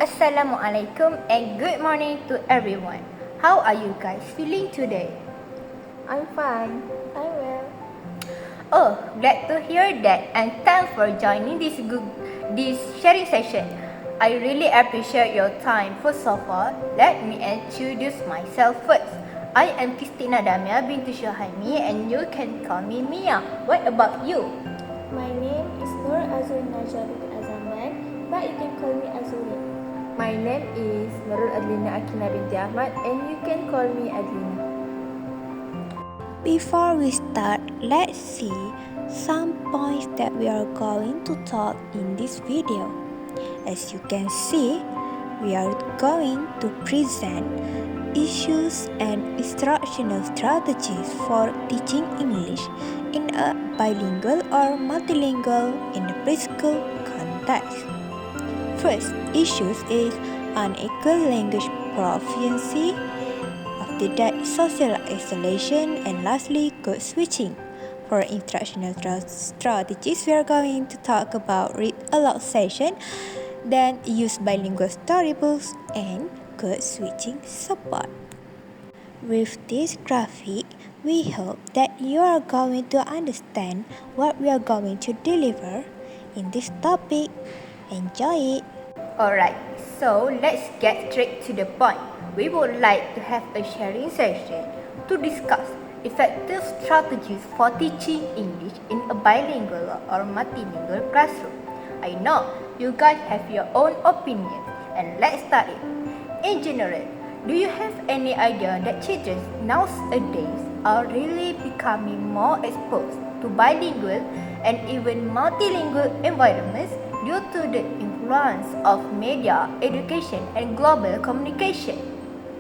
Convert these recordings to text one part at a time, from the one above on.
Assalamualaikum and good morning to everyone. How are you guys feeling today? I'm fine. I'm well. Oh, glad to hear that and thanks for joining this sharing session. I really appreciate your time. First of all, let me introduce myself first. I am Damia binti Syahami and you can call me Mia. What about you? My name is Azureen but you can call me Azureen. My name is Adlienah binti Ahmad and you can call me Adlienah. Before we start, let's see some points that we are going to talk in this video. As you can see, we are going to present issues and instructional strategies for teaching English in a bilingual or multilingual in the preschool context. First, issues is unequal language proficiency. After that, social isolation, and lastly, code switching. For instructional strategies, we are going to talk about read aloud session, then use bilingual storybooks, and code switching support. With this graphic, we hope that you are going to understand what we are going to deliver in this topic. Enjoy it! Alright, so let's get straight to the point. We would like to have a sharing session to discuss effective strategies for teaching English in a bilingual or multilingual classroom. I know you guys have your own opinion, and let's start it. In general, do you have any idea that children nowadays are really becoming more exposed to bilingual and even multilingual environments due to the influence of media, education, and global communication?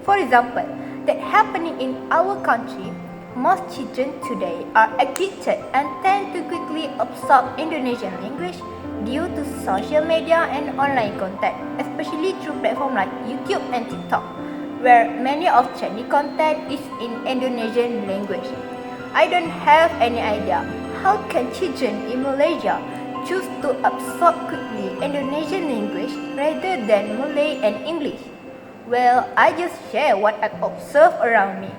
For example, that happening in our country, most children today are addicted and tend to quickly absorb Indonesian language due to social media and online content, especially through platforms like YouTube and TikTok, where many of trending content is in Indonesian language. I don't have any idea how can children in Malaysia choose to absorb quickly Indonesian language rather than Malay and English. Well, I just share what I observe around me.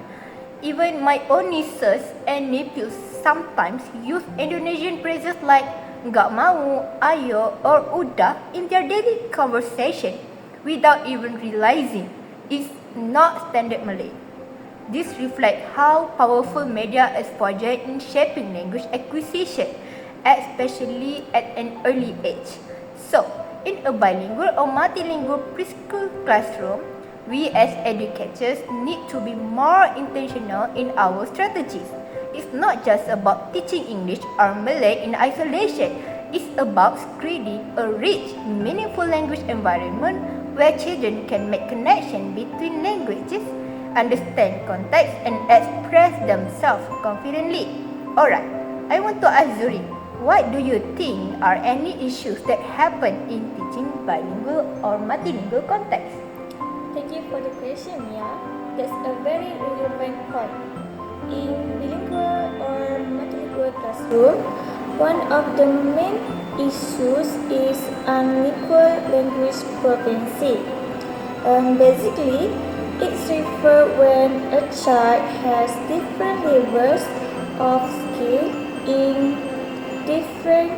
Even my own nieces and nephews sometimes use Indonesian phrases like "nggak mau," "ayo," or "udah" in their daily conversation without even realizing it's not standard Malay. This reflects how powerful media exposure in shaping language acquisition, especially at an early age. So, in a bilingual or multilingual preschool classroom, we as educators need to be more intentional in our strategies. It's not just about teaching English or Malay in isolation. It's about creating a rich, meaningful language environment where children can make connection between languages, understand context, and express themselves confidently. Alright, I want to ask Azureen, what do you think are any issues that happen in teaching bilingual or multilingual context? Thank you for the question, Mia. That's a very relevant point. In bilingual or multilingual classroom, one of the main issues is unequal language proficiency. Basically, it's referred when a child has different levels of skill in different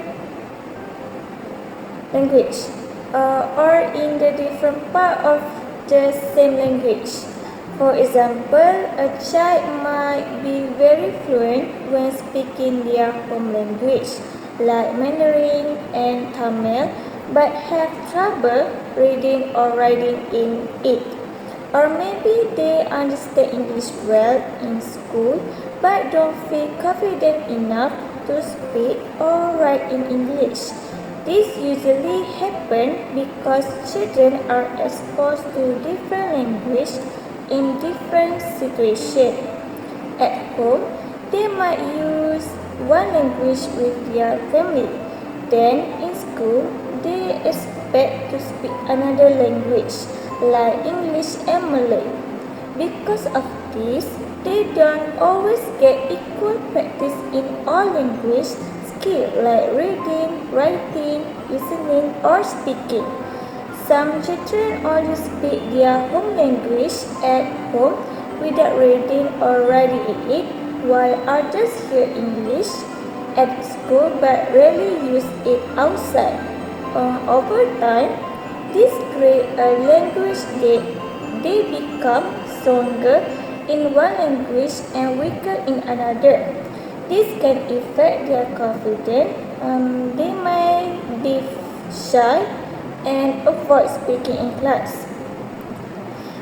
language or in the different part of the same language. For example, a child might be very fluent when speaking their home language, like Mandarin and Tamil, but have trouble reading or writing in it. Or maybe they understand English well in school, but don't feel confident enough to speak or write in English. This usually happens because children are exposed to different languages in different situations. At home, they might use one language with their family. Then in school, they expect to speak another language, like English and Malay. Because of this, they don't always get equal practice in all language skills like reading, writing, listening, or speaking. Some children only speak their home language at home without reading or writing it, while others hear English at school but rarely use it outside. Over time, this creates a language that they become stronger in one language and weaker in another. This can affect their confidence. They might be shy and avoid speaking in class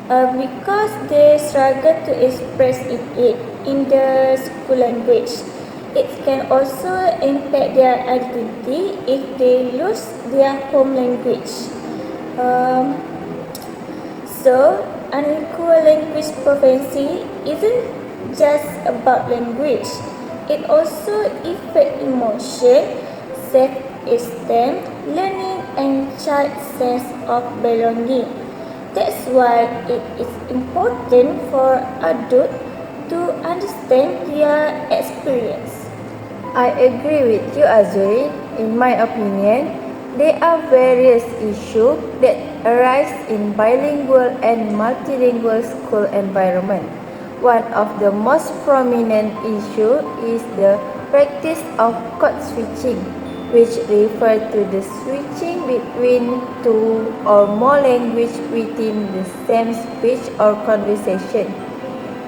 because they struggle to express it in the school language. It can also impact their identity if they lose their home language. So, unequal language proficiency isn't just about language. It also affects emotion, self-esteem, learning, and child sense of belonging. That's why it is important for adults to understand their experience. I agree with you, Azureen. In my opinion, there are various issues that arise in bilingual and multilingual school environment. One of the most prominent issues is the practice of code switching, which refers to the switching between two or more languages within the same speech or conversation.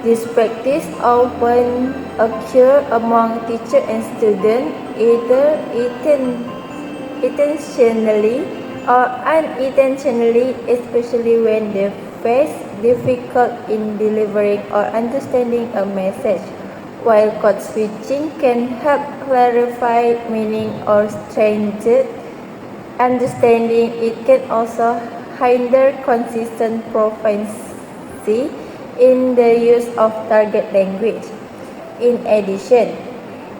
This practice often occurs among teachers and students, either intentionally or unintentionally, especially when they face difficulty in delivering or understanding a message. While code switching can help clarify meaning or strengthen understanding, it can also hinder consistent proficiency in the use of target language. In addition,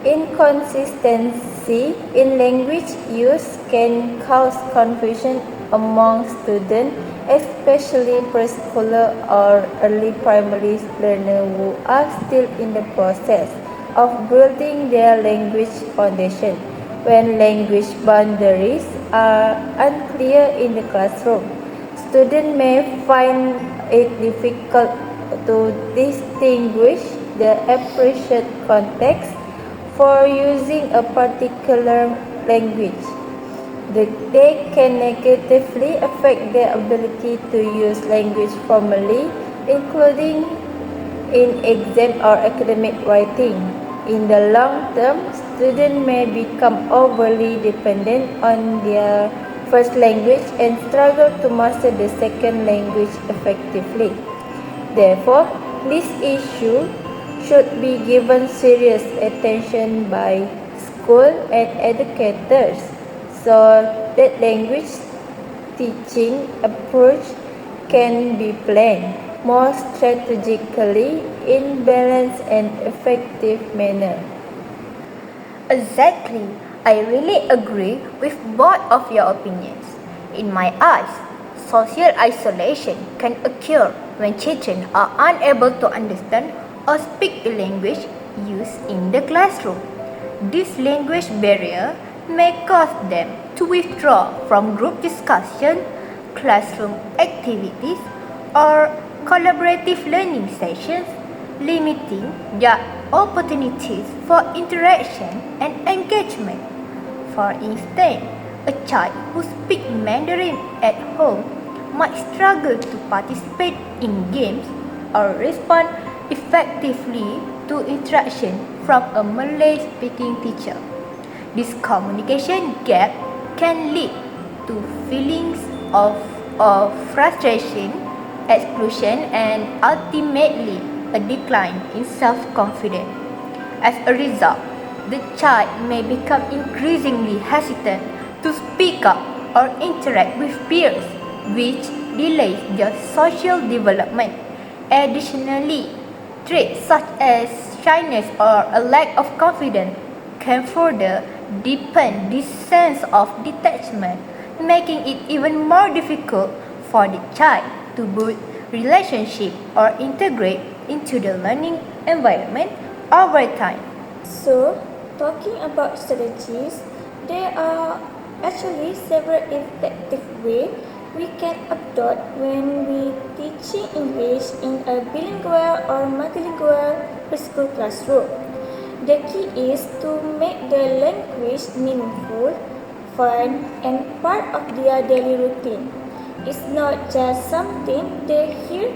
inconsistency in language use can cause confusion among students, especially preschooler or early primary learners who are still in the process of building their language foundation. When language boundaries are unclear in the classroom, students may find it difficult to distinguish the appropriate context for using a particular language. They can negatively affect their ability to use language formally, including in exam or academic writing. In the long term, students may become overly dependent on their first language and struggle to master the second language effectively. Therefore, this issue should be given serious attention by school and educators so that language teaching approach can be planned more strategically in balanced and effective manner. Exactly. I really agree with both of your opinions. In my eyes, social isolation can occur when children are unable to understand or speak the language used in the classroom. This language barrier may cause them to withdraw from group discussion, classroom activities, or collaborative learning sessions, limiting their opportunities for interaction and engagement. For instance, a child who speaks Mandarin at home might struggle to participate in games or respond effectively to interaction from a Malay-speaking teacher. This communication gap can lead to feelings of frustration, exclusion, and ultimately a decline in self-confidence. As a result, the child may become increasingly hesitant to speak up or interact with peers, which delays their social development. Additionally, traits such as shyness or a lack of confidence can further deepen this sense of detachment, making it even more difficult for the child to build relationships or integrate into the learning environment over time. So, talking about strategies, there are actually several effective ways we can adopt when we teaching English in a bilingual or multilingual preschool classroom. The key is to make the language meaningful, fun, and part of their daily routine. It's not just something they hear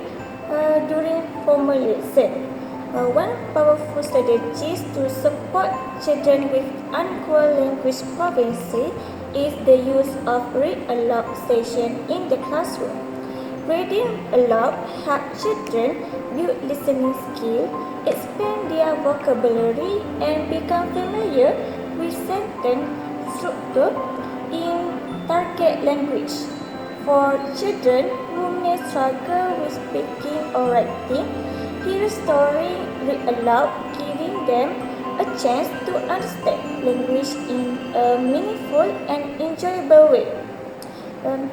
during formal lesson. One powerful strategy to support children with unequal language proficiency is the use of read aloud session in the classroom. Reading aloud helps children build listening skill, expand their vocabulary, and become familiar with sentence structure in target language. For children who may struggle with speaking or writing, hear a story read aloud, giving them a chance to understand language in a meaningful and enjoyable way.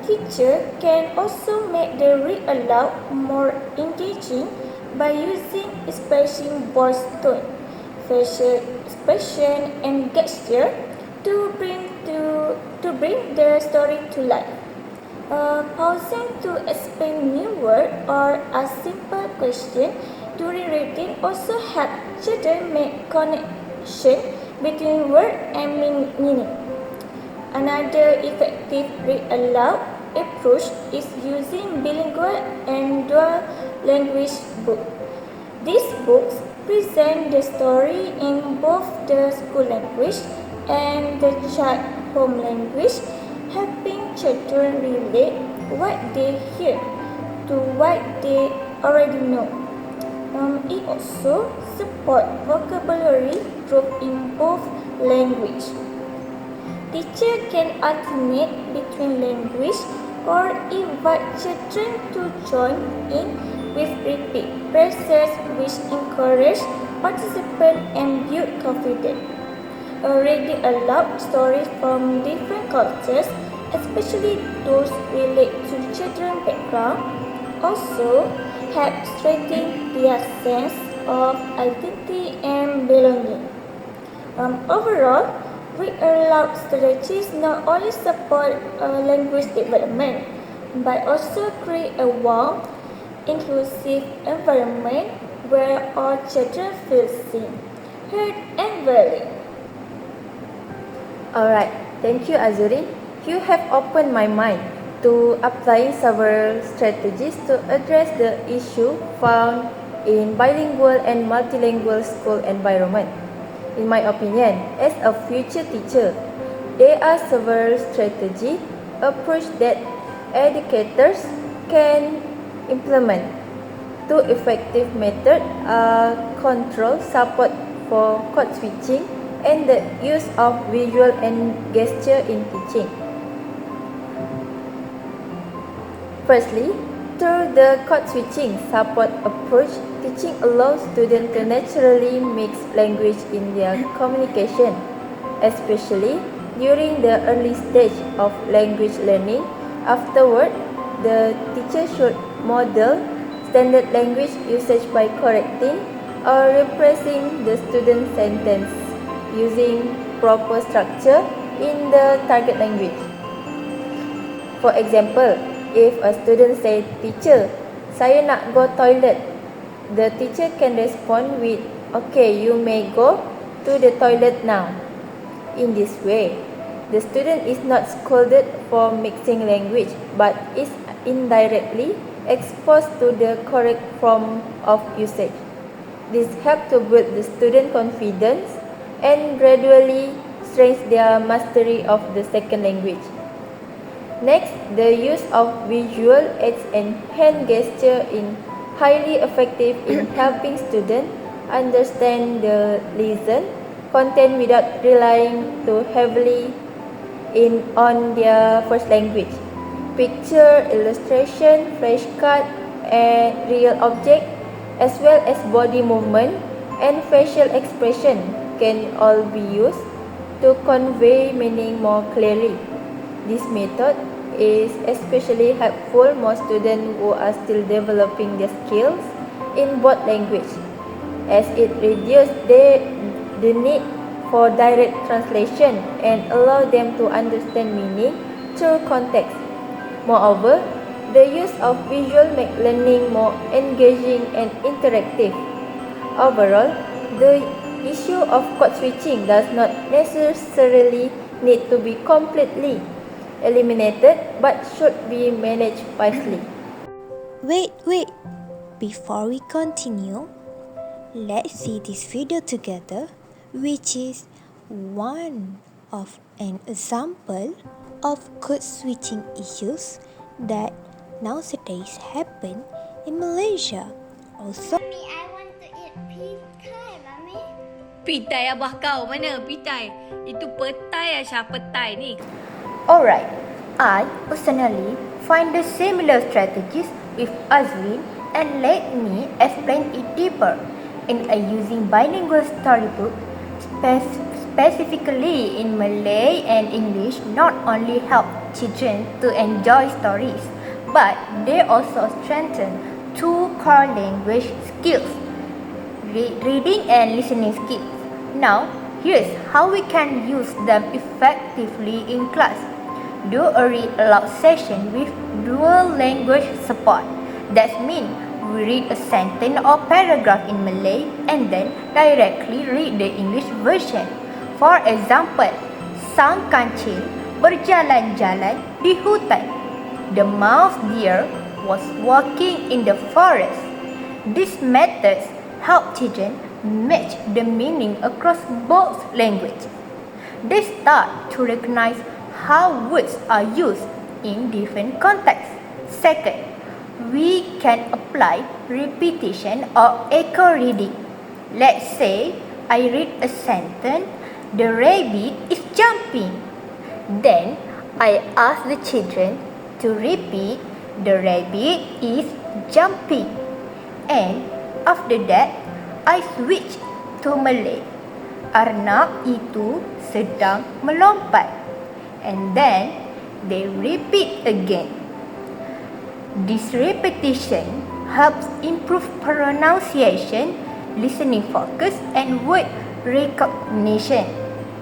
Teacher can also make the read aloud more engaging by using expressing voice tone, facial expression, and gesture to bring the story to life. Pausing to explain new word or a simple question during reading also help children make connection between word and meaning. Another effective read aloud approach is using bilingual and dual language books. These books present the story in both the school language and the child home language, helping children relate what they hear to what they already know. It also supports vocabulary growth in both languages. Teacher can alternate between language or invite children to join in with repeat phrases which encourage participation and build confidence. Reading aloud stories from different cultures, especially those related to children's background, also help strengthen their sense of identity and belonging. Overall, read aloud strategies not only support language development, but also create a warm, inclusive environment where all children feel seen, heard, and valued. Alright, thank you Azureen. You have opened my mind to applying several strategies to address the issue found in bilingual and multilingual school environment. In my opinion, as a future teacher, there are several strategy approach that educators can implement. Two effective methods are control support for code switching and the use of visual and gesture in teaching. Firstly, through the code switching support approach, teaching allows students to naturally mix language in their communication, especially during the early stage of language learning. Afterward, the teacher should model standard language usage by correcting or replacing the student's sentence using proper structure in the target language. For example, if a student says, "Teacher, saya nak go toilet," the teacher can respond with, "Okay, you may go to the toilet now." In this way, the student is not scolded for mixing language, but is indirectly exposed to the correct form of usage. This helps to build the student confidence and gradually strengthens their mastery of the second language. Next, the use of visual aids and hand gesture is highly effective in helping students understand the lesson content without relying too heavily on their first language. Picture, illustration, flashcard, and real object, as well as body movement and facial expression can all be used to convey meaning more clearly. This method is especially helpful for students who are still developing their skills in both languages, as it reduces the need for direct translation and allow them to understand meaning through context. Moreover, the use of visual makes learning more engaging and interactive. Overall, the issue of code switching does not necessarily need to be completely eliminated but should be managed wisely. Wait. Before we continue, let's see this video together, which is one of an example of code switching issues that nowadays happen in Malaysia. Also, Mommy, I want to eat petai, Mommy. Pitai abah kau mana pitai? Itu petai Aisyah, petai ni. Alright, I personally find the similar strategies with Azureen and let me explain it deeper. In using bilingual storybook, specifically in Malay and English, not only help children to enjoy stories, but they also strengthen two core language skills, reading and listening skills. Now, here's how we can use them effectively in class. Do a read aloud session with dual language support. That means we read a sentence or paragraph in Malay and then directly read the English version. For example, sang kancil berjalan-jalan di hutan. The mouse deer was walking in the forest. These methods help children match the meaning across both languages. They start to recognize how words are used in different contexts. Second, we can apply repetition or echo reading. Let's say I read a sentence, the rabbit is jumping. Then I ask the children to repeat, the rabbit is jumping. And after that, I switch to Malay. Arnab itu sedang melompat. And then they repeat again. This repetition helps improve pronunciation, listening focus, and word recognition.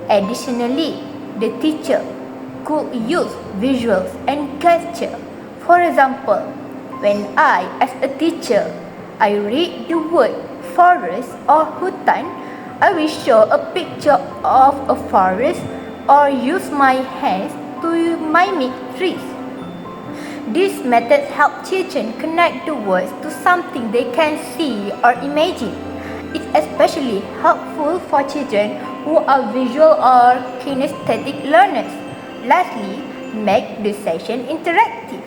Additionally, the teacher could use visuals and gesture. For example, when I, as a teacher, I read the word forest or hutan, I will show a picture of a forest or use my hands to mimic trees. These methods help children connect the words to something they can see or imagine. It's especially helpful for children who are visual or kinesthetic learners. Lastly, make the session interactive.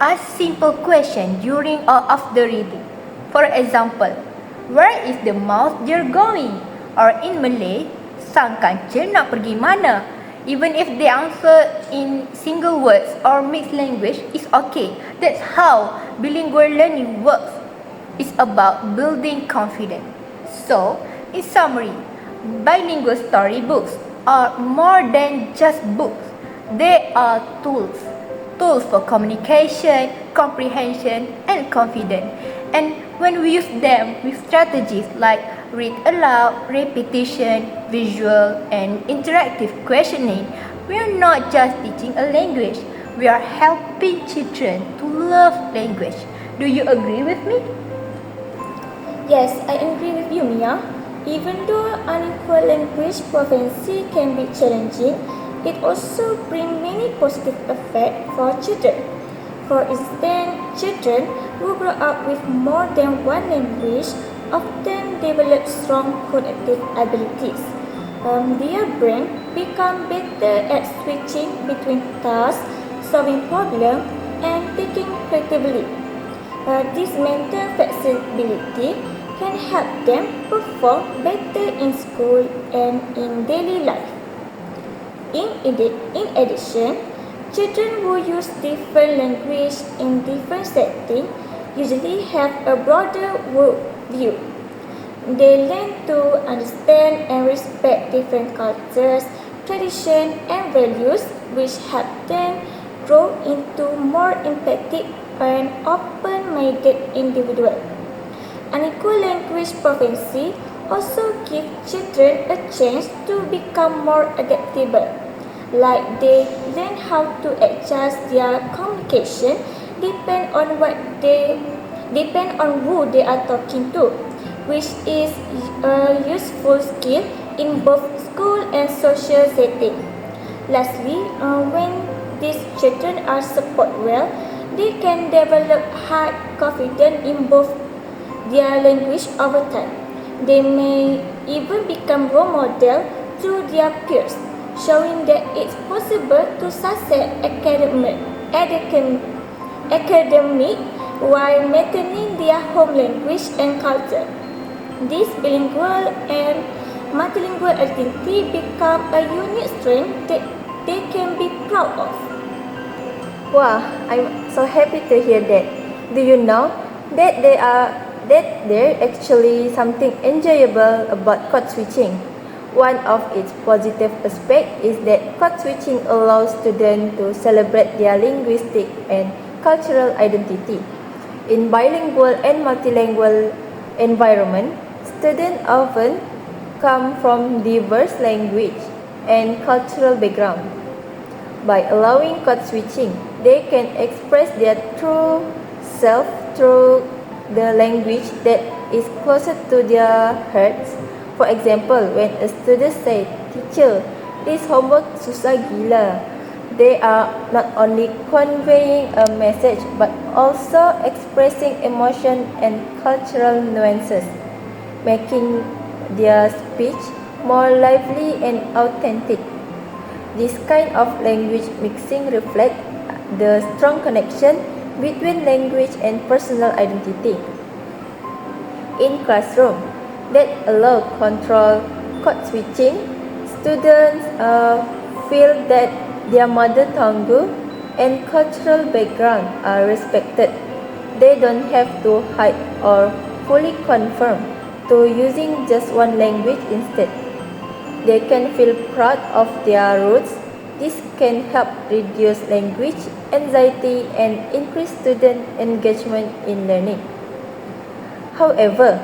Ask simple questions during or after reading. For example, where is the mouse deer going? Or in Malay, sang kancil nak pergi mana? Even if they answer in single words or mixed language, it's okay. That's how bilingual learning works. It's about building confidence. So, in summary, bilingual storybooks are more than just books. They are tools. Tools for communication, comprehension, and confidence. And when we use them with strategies like read aloud, repetition, visual, and interactive questioning, we are not just teaching a language, we are helping children to love language. Do you agree with me? Yes, I agree with you, Mia. Even though unequal language proficiency can be challenging, it also brings many positive effects for children. For instance, children who grow up with more than one language often develop strong cognitive abilities. Their brain become better at switching between tasks, solving problems, and thinking creatively. This mental flexibility can help them perform better in school and in daily life. In addition, children who use different language in different settings usually have a broader worldview. They learn to understand and respect different cultures, traditions, and values, which help them grow into more empathic and open-minded individuals. Unequal language proficiency also gives children a chance to become more adaptable. like they learn how to adjust their communication depend on who they are talking to, which is a useful skill in both school and social setting. Lastly, when these children are supported well, they can develop high confidence in both their language over time. They may even become role models to their peers, showing that it's possible to succeed academic while maintaining their home language and culture. This bilingual and multilingual identity become a unique strength that they can be proud of. Wow, I'm so happy to hear that. Do you know that there actually something enjoyable about code switching? One of its positive aspects is that code switching allows students to celebrate their linguistic and cultural identity. In bilingual and multilingual environment, students often come from diverse language and cultural background. By allowing code switching, they can express their true self through the language that is closer to their hearts. For example, when a student says, "Teacher, this homework susah gila," they are not only conveying a message but also expressing emotion and cultural nuances, making their speech more lively and authentic. This kind of language mixing reflects the strong connection between language and personal identity. In classroom that allow control code switching, students feel that their mother tongue and cultural background are respected. They don't have to hide or fully conform to using just one language instead. They can feel proud of their roots. This can help reduce language anxiety and increase student engagement in learning. However,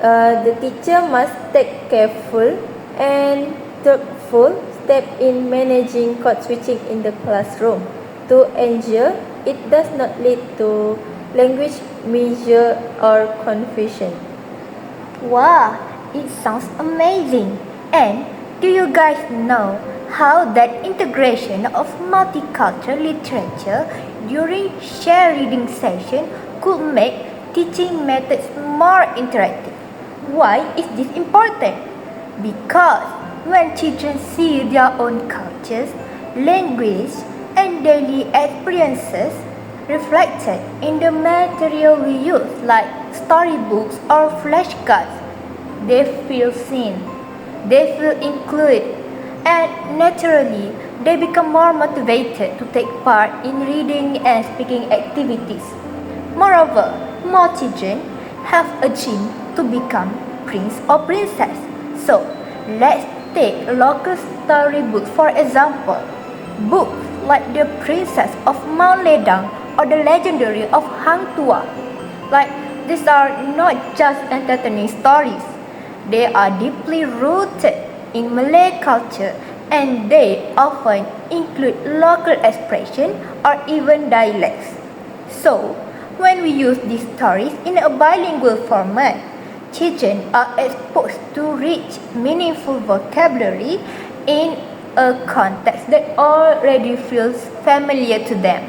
the teacher must take careful and thoughtful step in managing code switching in the classroom to ensure it does not lead to language measure or confusion. Wow, it sounds amazing. And do you guys know how that integration of multicultural literature during shared reading session could make teaching methods more interactive? Why is this important? Because when children see their own cultures, language, and daily experiences reflected in the material we use, like storybooks or flashcards, they feel seen, they feel included, and naturally they become more motivated to take part in reading and speaking activities. Moreover, more children have a dream to become prince or princess. So, let's take local storybooks for example. Books like The Princess of Mount Ledang or The Legendary of Hang Tuah. Like, these are not just entertaining stories. They are deeply rooted in Malay culture and they often include local expression or even dialects. So, when we use these stories in a bilingual format, children are exposed to rich, meaningful vocabulary in a context that already feels familiar to them.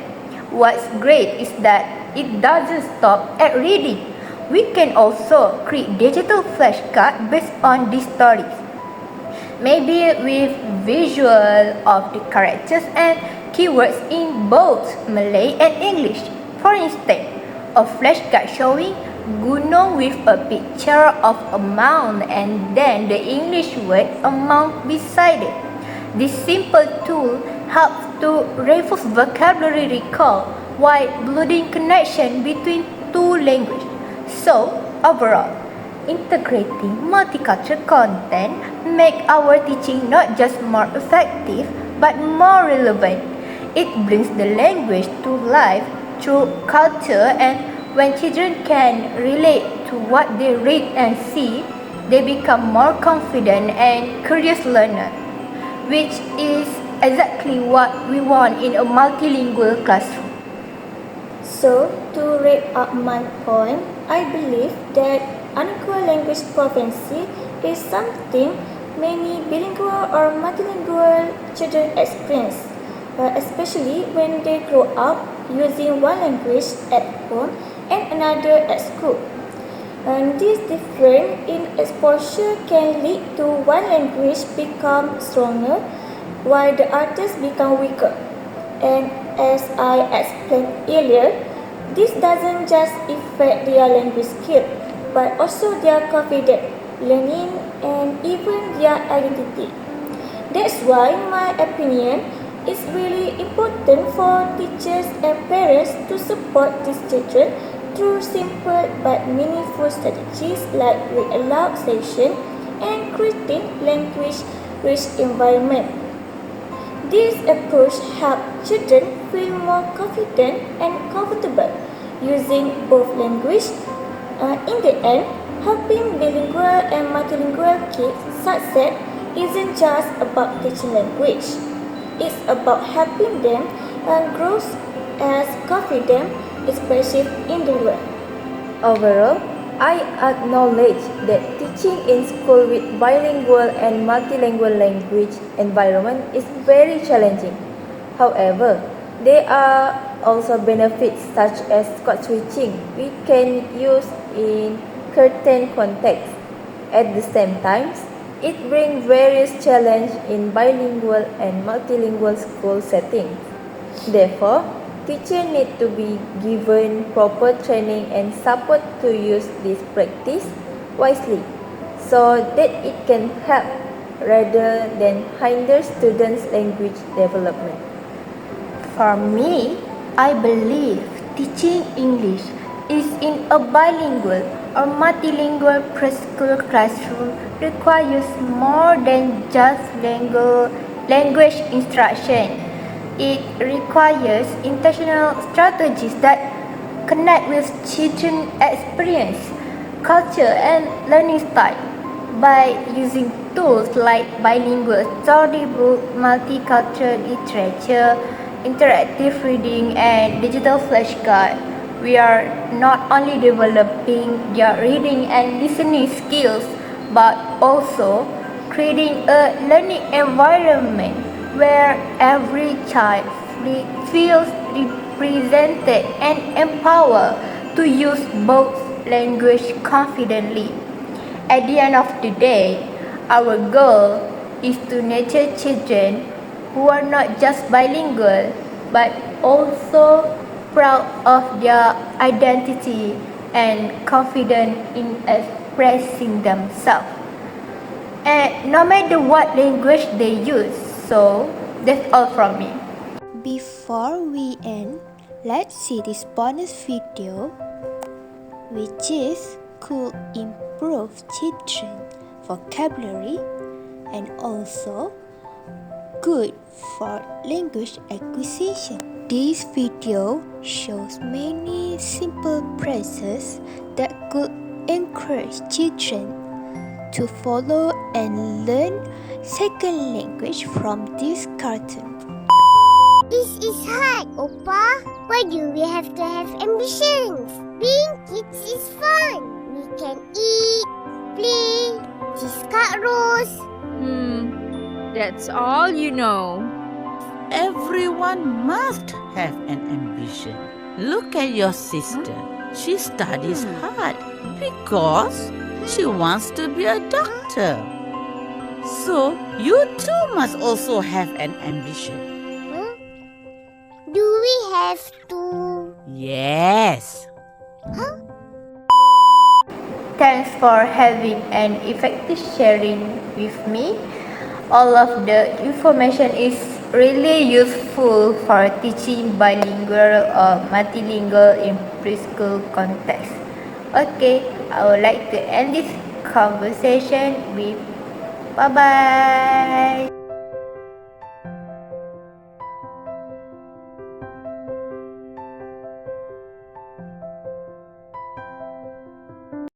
What's great is that it doesn't stop at reading. We can also create digital flashcards based on these stories. Maybe with visual of the characters and keywords in both Malay and English. For instance, a flashcard showing gunung with a picture of a mound and then the English word amount beside it. This simple tool helps to reinforce vocabulary recall while building connection between two languages. So, overall, integrating multicultural content make our teaching not just more effective but more relevant. It brings the language to life through culture, and when children can relate to what they read and see, they become more confident and curious learners, which is exactly what we want in a multilingual classroom. So, to wrap up my point, I believe that unequal language proficiency is something many bilingual or multilingual children experience, especially when they grow up using one language at home and another at school. And this difference in exposure can lead to one language become stronger while the others become weaker. And as I explained earlier, this doesn't just affect their language skill, but also their confidence, learning, and even their identity. That's why my opinion is really important for teachers and parents to support these children through simple but meaningful strategies like read aloud session and creating language-rich environment. This approach helps children feel more confident and comfortable using both language. In the end, helping bilingual and multilingual kids succeed isn't just about teaching language. It's about helping them grow as confident, expressive individuals. Overall, I acknowledge that teaching in school with bilingual and multilingual language environment is very challenging. However, there are also benefits such as code switching we can use in certain contexts. At the same time, it brings various challenges in bilingual and multilingual school settings. Therefore, teachers need to be given proper training and support to use this practice wisely so that it can help rather than hinder students' language development. For me, I believe teaching English is in a bilingual or multilingual preschool classroom requires more than just language instruction. It requires intentional strategies that connect with children's experience, culture, and learning style. By using tools like bilingual storybook, multicultural literature, interactive reading, and digital flashcard, we are not only developing their reading and listening skills, but also creating a learning environment where every child feels represented and empowered to use both language confidently. At the end of the day, our goal is to nurture children who are not just bilingual but also proud of their identity and confident in expressing themselves. And no matter what language they use, so that's all from me. Before we end, let's see this bonus video, which is could improve children vocabulary and also good for language acquisition. This video shows many simple phrases that could encourage children to follow and learn second language from this cartoon. This is hard, Oppa. Why do we have to have ambitions? Being kids is fun. We can eat, play, discard rows. That's all you know. Everyone must have an ambition. Look at your sister. She studies hard because she wants to be a doctor. So you too must also have an ambition. Do we have to? Yes. Thanks for having an effective sharing with me. All of the information is really useful for teaching bilingual or multilingual in preschool context. Okay, I would like to end this conversation with bye-bye.